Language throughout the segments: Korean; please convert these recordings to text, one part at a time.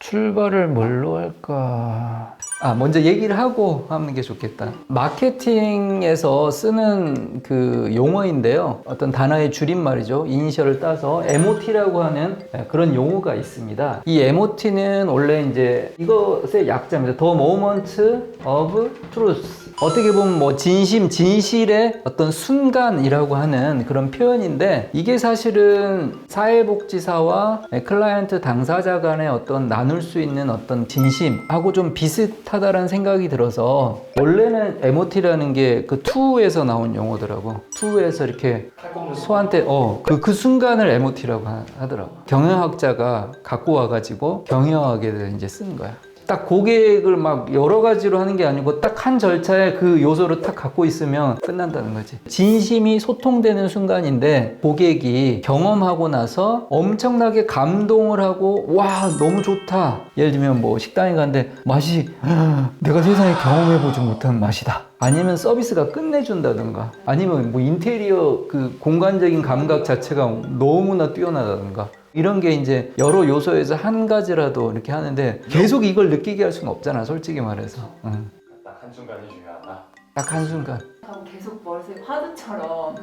출발을 뭘로 할까? 먼저 얘기를 하고 하는 게 좋겠다. 마케팅에서 쓰는 그 용어인데요. 어떤 단어의 줄임말이죠. 이니셜을 따서 MOT라고 하는 그런 용어가 있습니다. 이 MOT는 원래 이제 이것의 약자입니다. The Moment of Truth. 어떻게 보면 뭐 진심, 진실의 어떤 순간이라고 하는 그런 표현인데, 이게 사실은 사회복지사와 클라이언트 당사자 간의 어떤 나눌 수 있는 어떤 진심하고 좀 비슷하다라는 생각이 들어서, 원래는 MOT라는 게 그 투에서 나온 용어더라고. 투에서 이렇게 소한테 그 순간을 MOT라고 하더라고. 경영학자가 갖고 와가지고 경영학에 이제 쓴 거야. 딱 고객을 막 여러 가지로 하는 게 아니고 딱 한 절차에 그 요소를 딱 갖고 있으면 끝난다는 거지. 진심이 소통되는 순간인데, 고객이 경험하고 나서 엄청나게 감동을 하고 와 너무 좋다. 예를 들면 뭐 식당에 갔는데 맛이 내가 세상에 경험해보지 못한 맛이다. 아니면 서비스가 끝내준다든가, 아니면 뭐 인테리어 그 공간적인 감각 자체가 너무나 뛰어나다든가, 이런 게 이제 여러 요소에서 한 가지라도 이렇게 하는데, 계속 이걸 느끼게 할 수는 없잖아, 솔직히 말해서. 딱 한순간이 중요하다. 딱 한순간. 계속 머릿속에 화두처럼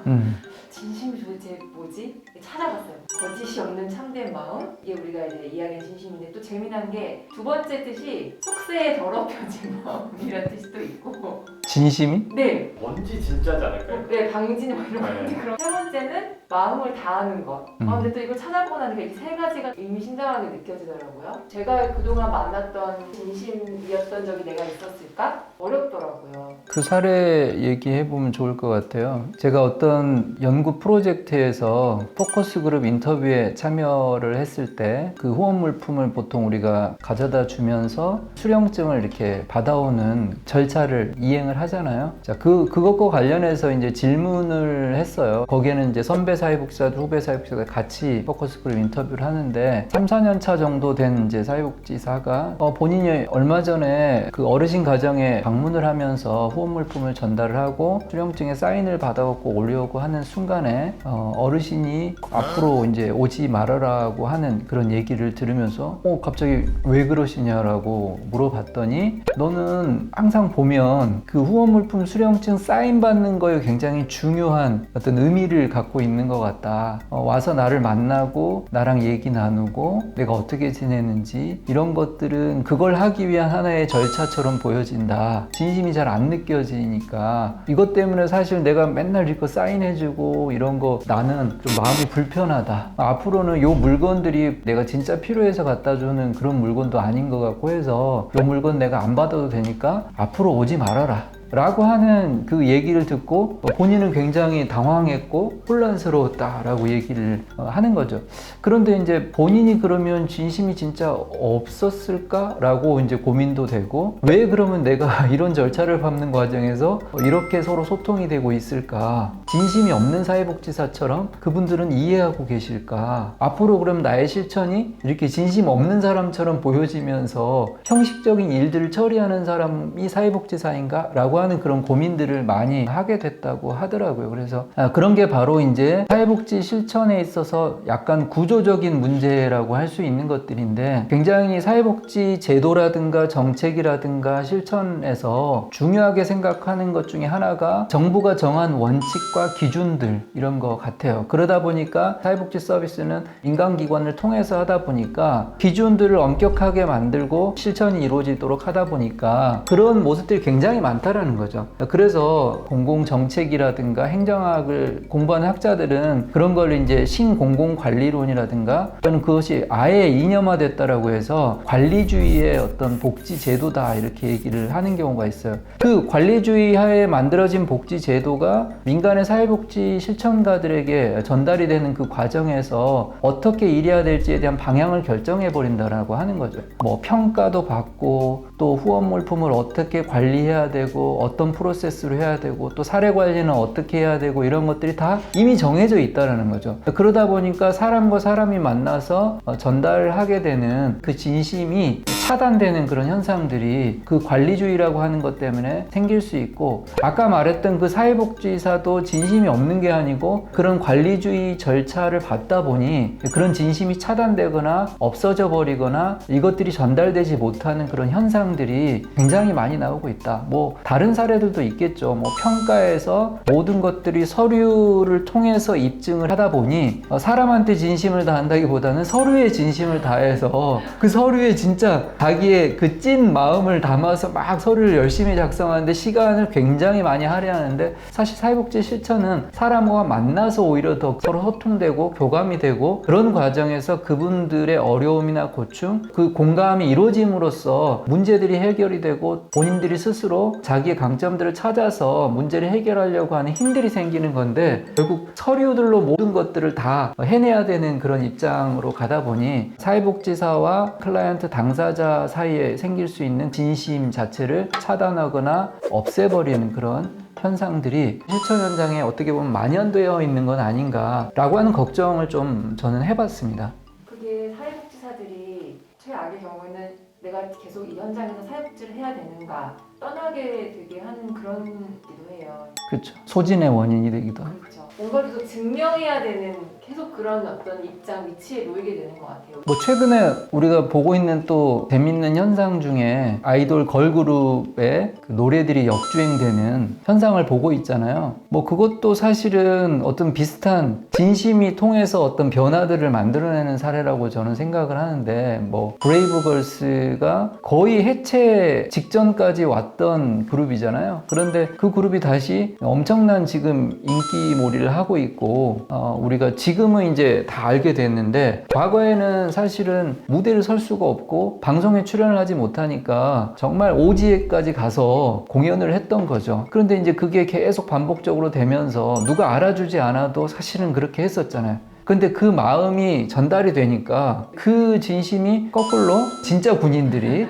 진심이 도대체 뭐지? 찾아봤어요. 거짓이 없는 참된 마음. 이게 우리가 이제 이야기한 진심인데, 또 재미난 게 두 번째 뜻이 속세에 더럽혀진 마음이라는 뜻이 또 있고. 진심이? 네. 뭔지 진짜지 않을까요? 네, 방진 뭐 이런 건데. 그럼 세 번째는 마음을 다하는 것. 근데 또 이걸 찾아보고 나니까 이 세 가지가 의미심장하게 느껴지더라고요. 제가 그동안 만났던 진심이었던 적이 내가 있었을까? 어렵더라고요. 그 사례 얘기해보면 좋을 것 같아요. 제가 어떤 연구 프로젝트에서 포커스 그룹 인터뷰에 참여를 했을 때, 그 후원 물품을 보통 우리가 가져다 주면서 수령증을 이렇게 받아오는 절차를 이행을 하잖아요. 자, 그것과 관련해서 이제 질문을 했어요. 거기에는 이제 선배 사회복지사들, 후배 사회복지사들 같이 포커스 그룹 인터뷰를 하는데, 3, 4년 차 정도 된 이제 사회복지사가 본인이 얼마 전에 그 어르신 가정에 방문을 하면서 후원 물품을 전달을 하고 수령증에 사인을 받아갖고 올려오고 하는 순간에 어르신이 앞으로 이제 오지 말아라고 하는 그런 얘기를 들으면서 갑자기 왜 그러시냐라고 물어봤더니, 너는 항상 보면 그 후원 물품 수령증 사인 받는 거에 굉장히 중요한 어떤 의미를 갖고 있는 것 같다. 와서 나를 만나고 나랑 얘기 나누고 내가 어떻게 지내는지, 이런 것들은 그걸 하기 위한 하나의 절차처럼 보여진다. 진심이 잘 안 느껴지니까, 이것 때문에 사실 내가 맨날 이거 사인해주고 이런 거 나는 좀 마음이 불편하다. 앞으로는 요 물건들이 내가 진짜 필요해서 갖다 주는 그런 물건도 아닌 것 같고 해서 요 물건 내가 안 받아도 되니까 앞으로 오지 말아라 라고 하는 그 얘기를 듣고 본인은 굉장히 당황했고 혼란스러웠다라고 얘기를 하는 거죠. 그런데 이제 본인이 그러면 진심이 진짜 없었을까? 라고 이제 고민도 되고, 왜 그러면 내가 이런 절차를 밟는 과정에서 이렇게 서로 소통이 되고 있을까? 진심이 없는 사회복지사처럼 그분들은 이해하고 계실까? 앞으로 그럼 나의 실천이 이렇게 진심 없는 사람처럼 보여지면서 형식적인 일들을 처리하는 사람이 사회복지사인가? 라고 하는 그런 고민들을 많이 하게 됐다고 하더라고요. 그래서 그런 게 바로 이제 사회복지 실천에 있어서 약간 구조적인 문제라고 할 수 있는 것들인데, 굉장히 사회복지 제도라든가 정책이라든가 실천에서 중요하게 생각하는 것 중에 하나가 정부가 정한 원칙과 기준들, 이런 것 같아요. 그러다 보니까 사회복지 서비스는 인간기관을 통해서 하다 보니까 기준들을 엄격하게 만들고 실천이 이루어지도록 하다 보니까 그런 모습들이 굉장히 많다라는 거죠. 그래서 공공정책이라든가 행정학을 공부하는 학자들은 그런 걸 이제 신공공관리론이라든가, 또는 그것이 아예 이념화됐다라고 해서 관리주의의 어떤 복지제도다, 이렇게 얘기를 하는 경우가 있어요. 그 관리주의 하에 만들어진 복지제도가 민간의 사회복지 실천가들에게 전달이 되는 그 과정에서 어떻게 일해야 될지에 대한 방향을 결정해버린다라고 하는 거죠. 뭐 평가도 받고, 또 후원 물품을 어떻게 관리해야 되고, 어떤 프로세스로 해야 되고, 또 사례 관리는 어떻게 해야 되고, 이런 것들이 다 이미 정해져 있다는 거죠. 그러다 보니까 사람과 사람이 만나서 전달하게 되는 그 진심이 차단되는 그런 현상들이 그 관리주의라고 하는 것 때문에 생길 수 있고, 아까 말했던 그 사회복지사도 진심이 없는 게 아니고 그런 관리주의 절차를 받다 보니 그런 진심이 차단되거나 없어져 버리거나 이것들이 전달되지 못하는 그런 현상들이 굉장히 많이 나오고 있다. 뭐 다른 사례들도 있겠죠. 뭐 평가에서 모든 것들이 서류를 통해서 입증을 하다 보니 사람한테 진심을 다한다기보다는 서류에 진심을 다해서 그 서류에 진짜 자기의 그 찐 마음을 담아서 막 서류를 열심히 작성하는데 시간을 굉장히 많이 할애하는데, 사실 사회복지 실천은 사람과 만나서 오히려 더 서로 소통되고 교감이 되고, 그런 과정에서 그분들의 어려움이나 고충, 그 공감이 이루어짐으로써 문제들이 해결이 되고 본인들이 스스로 자기의 강점들을 찾아서 문제를 해결하려고 하는 힘들이 생기는 건데, 결국 서류들로 모든 것들을 다 해내야 되는 그런 입장으로 가다 보니 사회복지사와 클라이언트 당사자 사이에 생길 수 있는 진심 자체를 차단하거나 없애버리는 그런 현상들이 실천 현장에 어떻게 보면 만연되어 있는 건 아닌가라고 하는 걱정을 좀 저는 해봤습니다. 그게 사회복지사들이 최악의 경우에는 내가 계속 이 현장에서 사회복지를 해야 되는가 떠나게 되게 하는 그런 기도 해요. 그렇죠. 소진의 원인이 되기도 하고. 그렇죠. 뭔가 계속 증명해야 되는 계속 그런 어떤 입장 위치에 놓이게 되는 것 같아요. 뭐 최근에 우리가 보고 있는 또 재밌는 현상 중에 아이돌 걸그룹의 그 노래들이 역주행되는 현상을 보고 있잖아요. 뭐 그것도 사실은 어떤 비슷한 진심이 통해서 어떤 변화들을 만들어내는 사례라고 저는 생각을 하는데, 뭐 브레이브걸스가 거의 해체 직전까지 왔던 그룹이잖아요. 그런데 그 그룹이 다시 엄청난 지금 인기몰이를 하고 있고, 우리가 지금은 이제 다 알게 됐는데, 과거에는 사실은 무대를 설 수가 없고 방송에 출연을 하지 못하니까 정말 오지에까지 가서 공연을 했던 거죠. 그런데 이제 그게 계속 반복적으로 되면서 누가 알아주지 않아도 사실은 그렇게 했었잖아요. 근데 그 마음이 전달이 되니까 그 진심이 거꾸로 진짜 군인들이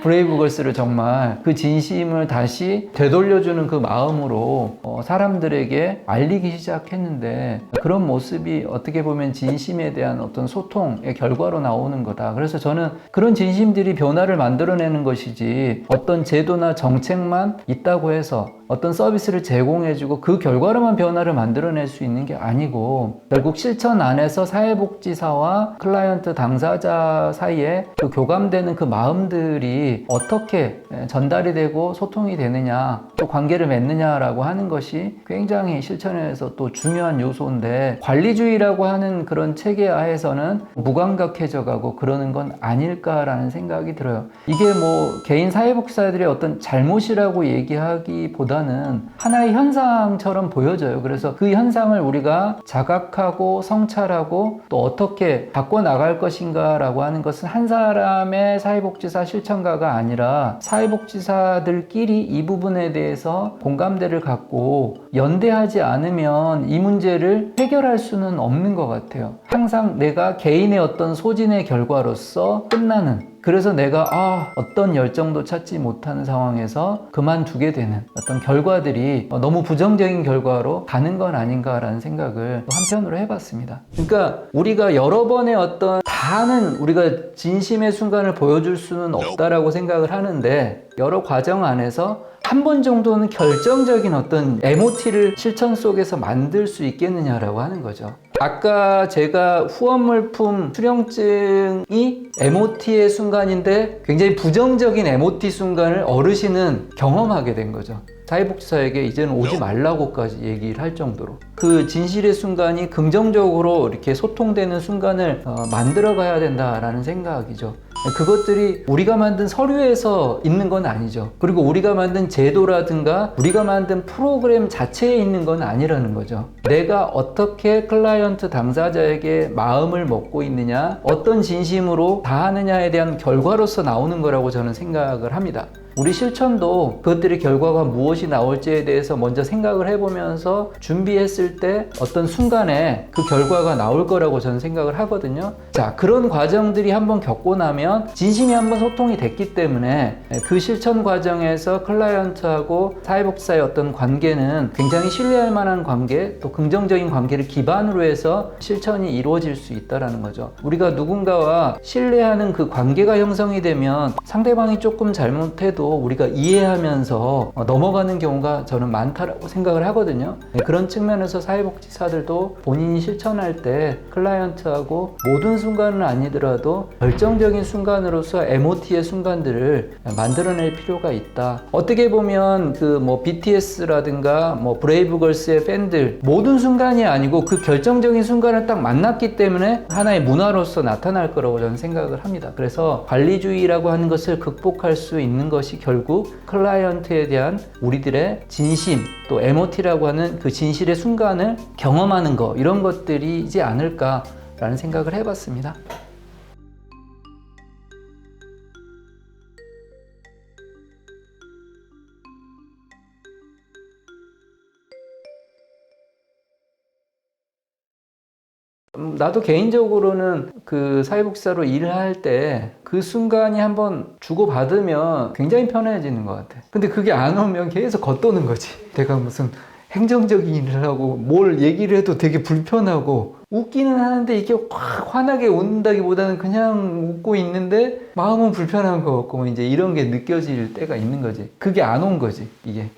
브레이브걸스를 정말 그 진심을 다시 되돌려주는 그 마음으로 사람들에게 알리기 시작했는데, 그런 모습이 어떻게 보면 진심에 대한 어떤 소통의 결과로 나오는 거다. 그래서 저는 그런 진심들이 변화를 만들어내는 것이지, 어떤 제도나 정책만 있다고 해서 어떤 서비스를 제공해주고 그 결과로만 변화를 만들어낼 수 있는 게 아니고, 결국 실천 안에서 사회복지사와 클라이언트 당사자 사이에 그 교감되는 그 마음들이 어떻게 전달이 되고 소통이 되느냐, 또 관계를 맺느냐라고 하는 것이 굉장히 실천에서 또 중요한 요소인데, 관리주의라고 하는 그런 체계 하에서는 무감각해져 가고 그러는 건 아닐까라는 생각이 들어요. 이게 뭐 개인 사회복지사들의 어떤 잘못이라고 얘기하기보다는 하나의 현상처럼 보여져요. 그래서 그 현상을 우리가 자각하고 성찰하고 또 어떻게 바꿔나갈 것인가 라고 하는 것은 한 사람의 사회복지사 실천가가 아니라 사회복지사들끼리 이 부분에 대해서 공감대를 갖고 연대하지 않으면 이 문제를 해결할 수는 없는 것 같아요. 항상 내가 개인의 어떤 소진의 결과로서 끝나는, 그래서 내가 어떤 열정도 찾지 못하는 상황에서 그만두게 되는 어떤 결과들이 너무 부정적인 결과로 가는 건 아닌가라는 생각을 한편으로 해봤습니다. 그러니까 우리가 여러 번의 어떤 다는 우리가 진심의 순간을 보여줄 수는 없다라고 생각을 하는데, 여러 과정 안에서 한 번 정도는 결정적인 어떤 MOT를 실천 속에서 만들 수 있겠느냐라고 하는 거죠. 아까 제가 후원물품 수령증이 MOT의 순간인데 굉장히 부정적인 MOT 순간을 어르신은 경험하게 된 거죠. 사회복지사에게 이제는 오지 말라고까지 얘기를 할 정도로 그 진실의 순간이 긍정적으로 이렇게 소통되는 순간을 만들어 가야 된다라는 생각이죠. 그것들이 우리가 만든 서류에서 있는 건 아니죠. 그리고 우리가 만든 제도라든가 우리가 만든 프로그램 자체에 있는 건 아니라는 거죠. 내가 어떻게 클라이언트 당사자에게 마음을 먹고 있느냐, 어떤 진심으로 다하느냐에 대한 결과로서 나오는 거라고 저는 생각을 합니다. 우리 실천도 그것들의 결과가 무엇이 나올지에 대해서 먼저 생각을 해보면서 준비했을 때 어떤 순간에 그 결과가 나올 거라고 저는 생각을 하거든요. 자, 그런 과정들이 한번 겪고 나면 진심이 한번 소통이 됐기 때문에 그 실천 과정에서 클라이언트하고 사회복지사의 어떤 관계는 굉장히 신뢰할 만한 관계, 또 긍정적인 관계를 기반으로 해서 실천이 이루어질 수 있다는 거죠. 우리가 누군가와 신뢰하는 그 관계가 형성이 되면 상대방이 조금 잘못해도 우리가 이해하면서 넘어가는 경우가 저는 많다라고 생각을 하거든요. 그런 측면에서 사회복지사들도 본인이 실천할 때 클라이언트하고 모든 순간은 아니더라도 결정적인 순간으로서 MOT의 순간들을 만들어낼 필요가 있다. 어떻게 보면 그 뭐 BTS라든가 뭐 브레이브걸스의 팬들 모든 순간이 아니고 그 결정적인 순간을 딱 만났기 때문에 하나의 문화로서 나타날 거라고 저는 생각을 합니다. 그래서 관리주의라고 하는 것을 극복할 수 있는 것이 결국 클라이언트에 대한 우리들의 진심, 또 MOT라고 하는 그 진실의 순간을 경험하는 거, 이런 것들이지 않을까라는 생각을 해봤습니다. 나도 개인적으로는 그 사회복지사로 일을 할 때 그 순간이 한번 주고받으면 굉장히 편해지는 것 같아. 근데 그게 안 오면 계속 겉도는 거지. 내가 무슨 행정적인 일을 하고 뭘 얘기를 해도 되게 불편하고 웃기는 하는데 이게 확 환하게 웃는다기보다는 그냥 웃고 있는데 마음은 불편한 것 같고 이제 이런 게 느껴질 때가 있는 거지. 그게 안 온 거지, 이게.